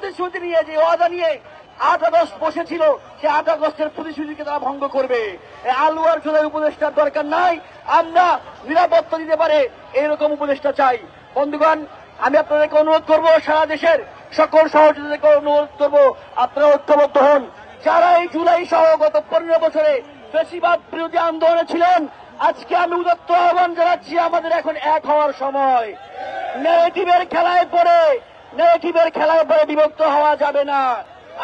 প্রতিশ্রুতি নিয়ে, যে ওয়াদা নিয়ে 8 আগস্ট বসেছিল, সে 8 আগস্টের প্রতিশ্রুতিকে তারা ভঙ্গ করবে। আলু আর জোলের উপদেষ্টার দরকার নাই, আমরা নিরাপত্তা দিতে পারে এইরকম উপদেষ্টা চাই। বন্ধুগণ, আমি আপনাদেরকে অনুরোধ করব, সারা দেশের সকল সহযোগীদেরকে অনুরোধ করব, আপনারা ঐক্যবদ্ধ হন। যারা এই জুলাই সহ গত 15 বছরে ফ্যাসিবাদ বিরোধী আন্দোলনে ছিলেন, আজকে আমি উদাত্ত আহ্বান জানাচ্ছি, আমাদের এখন এক হওয়ার সময়। নেগেটিভের খেলায় পড়ে বিভক্ত হওয়া যাবে না।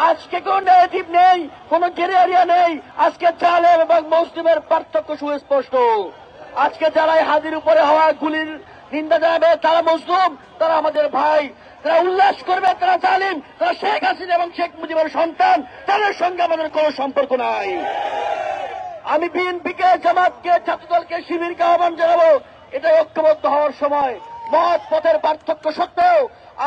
আজকে কোন নেগেটিভ নেই, কোন গ্রে এরিয়া নেই। আজকে জালেম এবং মুসলিমের পার্থক্য সুস্পষ্ট। আজকে যারা হাদির উপরে হওয়া গুলির নিন্দা জানাবে, তারা মুসলিম, তারা আমাদের ভাই। তারা উল্লাস করবে, তারা জালিম, তারা শেখ হাসিনা এবং শেখ মুজিবের সন্তান, তাদের সঙ্গে আমাদের কোনো সম্পর্ক নাই। আমি বিএনপিকে, জামাতকে, ছাত্রদলকে, শিবিরকে আহ্বান জানাবো, এটা ঐক্যবদ্ধ হওয়ার সময়। মত পথের পার্থক্য সত্ত্বেও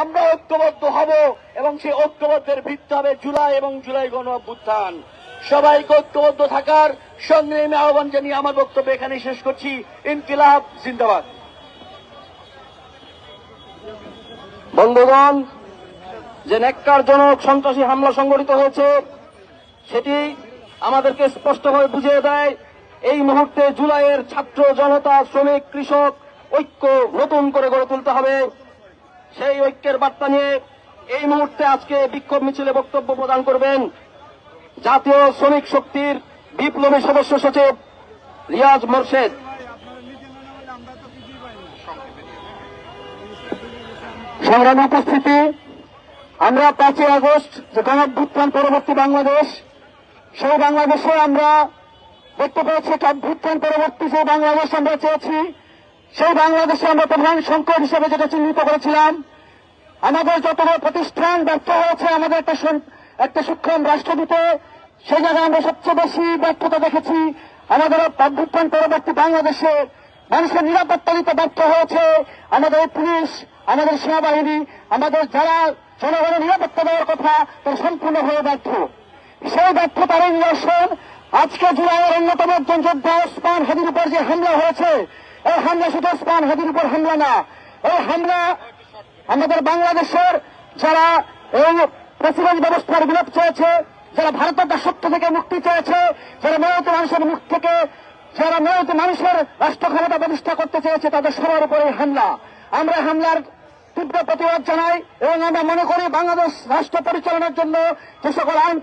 আমরা ঐক্যবদ্ধ হব এবং সেই ঐক্যবদ্ধের ভিত্তি হবে জুলাই এবং জুলাই গণ অভ্যুত্থান। সবাইকে ঐক্যবদ্ধ থাকার সংগ্রামী আহ্বান জানিয়ে আমার বক্তব্য এখানে শেষ করছি। ইনকিলাব জিন্দাবাদ। বন্ধুগণ, যে ন্যাক্কারজনক সন্ত্রাসী হামলা সংঘটিত হয়েছে, সেটি আমাদেরকে স্পষ্টভাবে বুঝিয়ে দেয় এই মুহূর্তে জুলাইয়ের ছাত্র জনতা, শ্রমিক, কৃষক ঐক্য নতুন করে গড়ে তুলতে হবে। সেই ঐক্যের বার্তা নিয়ে এই মুহূর্তে আজকে বিক্ষোভ মিছিলে বক্তব্য প্রদান করবেন জাতীয় শ্রমিক শক্তির বিপ্লবী সদস্য সচিব রিয়াজ মোরশেদ। সংগ্রামী উপস্থিতি, আমরা 5 আগস্ট যে গণঅভ্যুত্থান পরবর্তী বাংলাদেশ, সেই বাংলাদেশে আমরা দেখতে পেয়েছি একটা অভ্যুত্থান পরবর্তী যে বাংলাদেশ আমরা চেয়েছি, সেই বাংলাদেশে আমরা প্রধান সংকট হিসেবে যেটা চিহ্নিত করেছিলাম, আমাদের যতগুলো প্রতিষ্ঠান ব্যর্থ হয়েছে আমাদের একটা সক্ষম রাষ্ট্র দিতে, সেই জায়গায় আমরা সবচেয়ে বেশি ব্যর্থতা দেখেছি। আমাদের অভ্যুত্থান পরবর্তী বাংলাদেশে মানুষের নিরাপত্তা দিতে ব্যর্থ হয়েছে আমাদের পুলিশ, আমাদের সেনাবাহিনী, আমাদের যারা জনগণের নিরাপত্তা দেওয়ার কথা, তারা সম্পূর্ণভাবে ব্যর্থ। সেই ব্যর্থতার নিদর্শন আজকে জুলাইয়ের অন্যতম একজন যোদ্ধা ওসমান হাদির উপর যে হামলা হয়েছে, এই হামলা শুধু ওসমান হাদির উপর হামলা না, এই হামলা আমাদের বাংলাদেশের যারা এই প্রেসিডেন্ট ব্যবস্থার বিলোপ চেয়েছে, যারা ভারতের দাসত্ব থেকে মুক্তি চেয়েছে, যারা মেয়ত মানুষের মুখ থেকে, যারা মেয়ত মানুষের রাষ্ট্র ক্ষমতা প্রতিষ্ঠা করতে চেয়েছে, তাদের সবার উপরে হামলা। আমরা হামলার তীব্র প্রতিবাদ জানাই এবং আমরা মনে করি বাংলাদেশ রাষ্ট্র পরিচালনার জন্য যে সকল আইন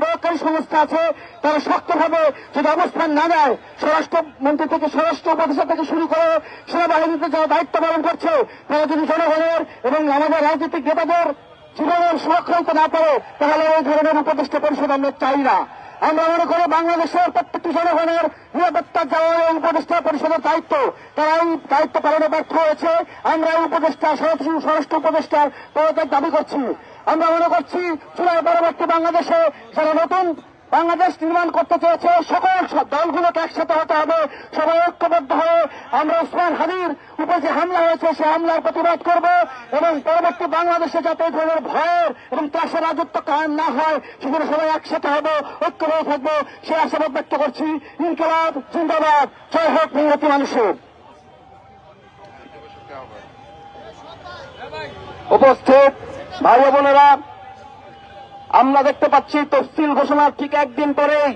প্রয়োগকারী সংস্থা আছে, তারা শক্তভাবে যদি অবস্থান না নেয়, স্বরাষ্ট্রমন্ত্রী থেকে স্বরাষ্ট্র উপদেষ্টা থেকে শুরু করে সেনাবাহিনীতে যারা দায়িত্ব পালন করছে, তারা যদি জনগণের এবং আমাদের রাজনৈতিক নেতাদের জীবনের সুরক্ষা দিতে না পারে, তাহলে এই ধরনের উপদেষ্টা পরিষদ আমরা চাই না। আমরা মনে করি বাংলাদেশের প্রত্যেকটি জনগণের নিরাপত্তার যাওয়া এই উপদেষ্টা পরিষদের দায়িত্ব, তারা এই দায়িত্ব পালনে ব্যর্থ হয়েছে। আমরা এই উপদেষ্টা, স্বরাষ্ট্র উপদেষ্টার পদত্যাগ দাবি করছি। আমরা মনে করছি জুলাই পরবর্তী বাংলাদেশে যারা নতুন বাংলাদেশ নির্মাণ করতে চেয়েছে, সকল দলগুলোকে একসাথে হতে হবে, সবাই ঐক্যবদ্ধ হয়ে আমরা ওসমান হাদির উপর যে হামলা হয়েছে সে হামলার প্রতিবাদ করব এবং পরবর্তী বাংলাদেশে যাতে এই ধরনের ভয়ের এবং ত্রাসের রাজত্ব কায়েম না হয়, সেখানে সবাই একসাথে হবে, ঐক্য হয়ে থাকবো, সে আশাবাদ ব্যক্ত করছি। ইনকিলাব জিন্দাবাদ, জয় হোক মেহনতি মানুষের। উপস্থিত ভাই বোনেরা, আমরা দেখতে পাচ্ছি তফসিল ঘোষণার ঠিক একদিন পরেই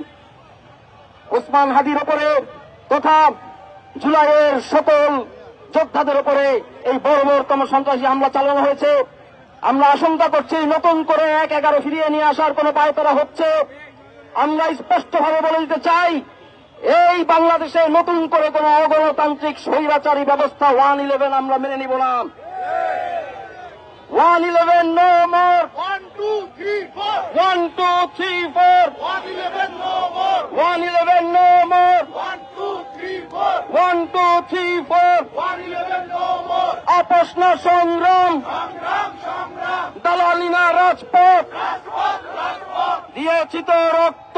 ওসমান হাদির উপরে তথা জুলাইয়ের সকল যোদ্ধাদের উপরে এই বর্বরতম সন্ত্রাসী হামলা চালানো হয়েছে। আমরা আশঙ্কা করছি নতুন করে 1-11 ফিরিয়ে নিয়ে আসার কোন পায়তারা হচ্ছে। আমরা স্পষ্টভাবে বলে দিতে চাই, এই বাংলাদেশে নতুন করে কোন অগণতান্ত্রিক স্বৈরাচারী ব্যবস্থা 1-11 আমরা মেনে নিব না। 1-11 no more. 1, 2, 3, 4. 1, 2, 3, 4. 1-11 no more. 1-11 no more. 1, 2, 3, 4. 1, 2, 3, 4. 1-11 no more. আপোষ না সংগ্রাম, সংগ্রাম দালালি না রাজপথ, রাজপথ দিয়েছি তো রক্ত,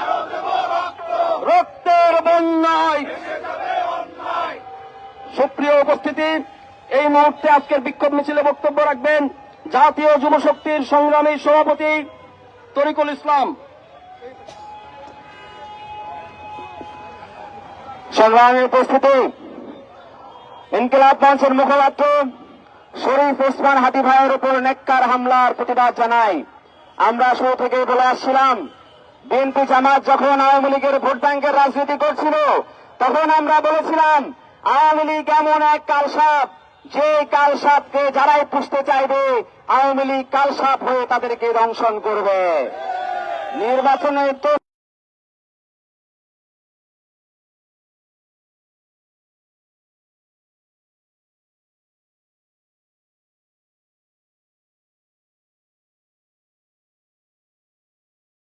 আরো দেব রক্ত, রক্তের বন্যায়। এসে যাবে অন্যায়। সুপ্রিয় উপস্থিতি, এই মুহূর্তে আজকের বিক্ষোভ মিছিলে বক্তব্য রাখবেন জাতীয় যুব শক্তির সংগ্রামী সভাপতি তরিকুল ইসলাম। সংগ্রামী উপস্থিতি, ইনকিলাব মঞ্চের মুখপাত্র শরীফ ওসমান হাদি ভাইয়ের উপর নেককার হামলার প্রতিবাদ জানাই। আমরা শুরু থেকে বলে আসছিলাম, বিএনপি জামাত যখন আওয়ামী লীগের ভোট ব্যাংকের রাজনীতি করছিল, তখন আমরা বলেছিলাম আওয়ামী লীগ এমন এক কালসাপ, যে কালসাপকে যারাই পুষতে চাইবে আওয়ামী লীগ কালসাপ হয়ে তাদেরকে দংশন করবে। নির্বাচনের তো